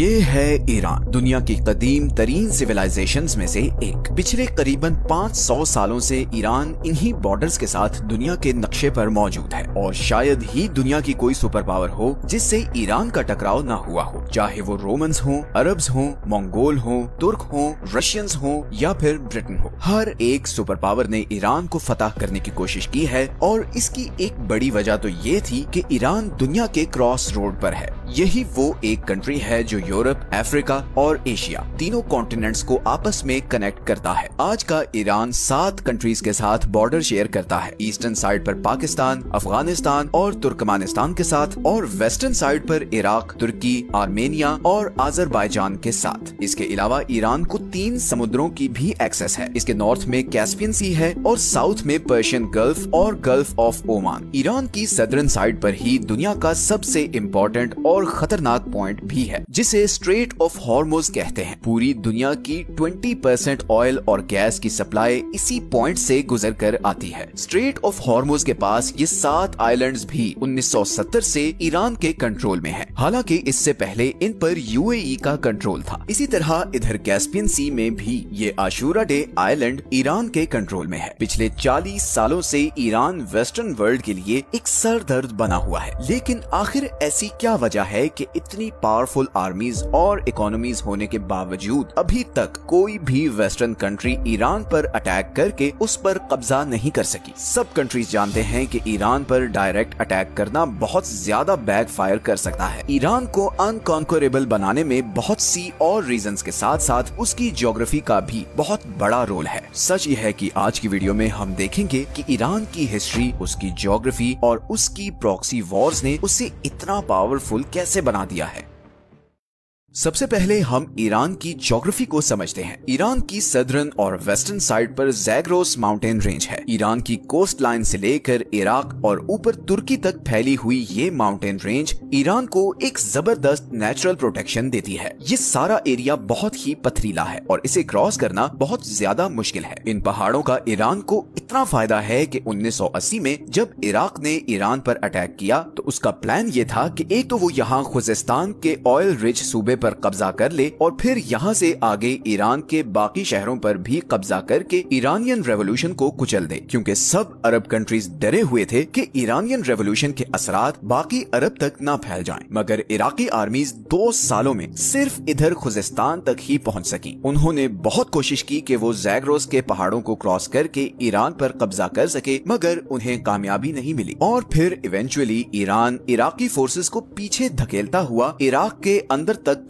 ये है ईरान, दुनिया की कदीम तरीन सिविलाइजेशंस में से एक। पिछले करीबन 500 सालों से ईरान इन्हीं बॉर्डर्स के साथ दुनिया के नक्शे पर मौजूद है और शायद ही दुनिया की कोई सुपर पावर हो जिससे ईरान का टकराव ना हुआ हो, चाहे वो रोमन्स हो, अरब्स हो, मंगोल हो, तुर्क हो, रशियंस हो या फिर ब्रिटेन हो। हर एक सुपर पावर ने ईरान को फतह करने की कोशिश की है और इसकी एक बड़ी वजह तो ये थी कि ईरान दुनिया के क्रॉस रोड पर है। यही वो एक कंट्री है जो यूरोप, अफ्रीका और एशिया तीनों कॉन्टिनेंट्स को आपस में कनेक्ट करता है। आज का ईरान 7 कंट्रीज के साथ बॉर्डर शेयर करता है। ईस्टर्न साइड पर पाकिस्तान, अफगानिस्तान और तुर्कमानिस्तान के साथ और वेस्टर्न साइड पर इराक, तुर्की, आर्मेनिया और अजरबैजान के साथ। इसके अलावा ईरान को 3 समुद्रों की भी एक्सेस है। इसके नॉर्थ में कैस्पियन सी है और साउथ में पर्शियन गल्फ और गल्फ ऑफ ओमान। ईरान की सदर्न साइड पर ही दुनिया का सबसे इम्पोर्टेंट और खतरनाक पॉइंट भी है जिसे स्ट्रेट ऑफ हॉर्मुज कहते हैं। पूरी दुनिया की 20% ऑयल और गैस की सप्लाई इसी पॉइंट से गुजर कर आती है। स्ट्रेट ऑफ हॉर्मुज के पास ये 7 आइलैंड्स भी 1970 से ईरान के कंट्रोल में है। हालांकि इससे पहले इन पर यूएई का कंट्रोल था। इसी तरह इधर कैस्पियन सी में भी ये आशूरा डे आइलैंड ईरान के कंट्रोल में है। पिछले 40 सालों से ईरान वेस्टर्न वर्ल्ड के लिए एक सरदर्द बना हुआ है। लेकिन आखिर ऐसी क्या वजह है कि इतनी पावरफुल आर्मीज और इकोनॉमीज होने के बावजूद अभी तक कोई भी वेस्टर्न कंट्री ईरान पर अटैक करके उस पर कब्जा नहीं कर सकी? सब कंट्रीज जानते हैं कि ईरान पर डायरेक्ट अटैक करना बहुत ज्यादा बैकफायर कर सकता है। ईरान को अनकॉन्करेबल बनाने में बहुत सी और रीजंस के साथ साथ उसकी ज्योग्राफी का भी बहुत बड़ा रोल है। सच यह है कि आज की वीडियो में हम देखेंगे कि ईरान की हिस्ट्री, उसकी ज्योग्राफी और उसकी प्रॉक्सी वॉर्स ने उसे इतना पावरफुल कैसे बना दिया है। सबसे पहले हम ईरान की ज्योग्राफी को समझते हैं। ईरान की सदर्न और वेस्टर्न साइड पर ज़ैग्रोस माउंटेन रेंज है। ईरान की कोस्ट लाइन से लेकर इराक और ऊपर तुर्की तक फैली हुई ये माउंटेन रेंज ईरान को एक जबरदस्त नेचुरल प्रोटेक्शन देती है। ये सारा एरिया बहुत ही पथरीला है और इसे क्रॉस करना बहुत ज्यादा मुश्किल है। इन पहाड़ों का ईरान को इतना फायदा है कि 1980 में जब इराक ने ईरान पर अटैक किया तो उसका प्लान ये था कि एक तो वो यहाँ खुजेस्तान के ऑयल रिच सूबे पर कब्जा कर ले और फिर यहाँ से आगे ईरान के बाकी शहरों पर भी कब्जा करके ईरानियन रेवोल्यूशन को कुचल दे, क्योंकि सब अरब कंट्रीज डरे हुए थे कि ईरानियन रेवोल्यूशन के असरात बाकी अरब तक न फैल जाएं। मगर इराकी आर्मीज 2 सालों में सिर्फ इधर खुजेस्तान तक ही पहुंच सकी। उन्होंने बहुत कोशिश की कि वो ज़ैग्रोस के पहाड़ों को क्रॉस करके ईरान पर कब्जा कर सके, मगर उन्हें कामयाबी नहीं मिली और फिर इवेंचुअली ईरान इराकी फोर्सेस को पीछे धकेलता हुआ इराक के अंदर तक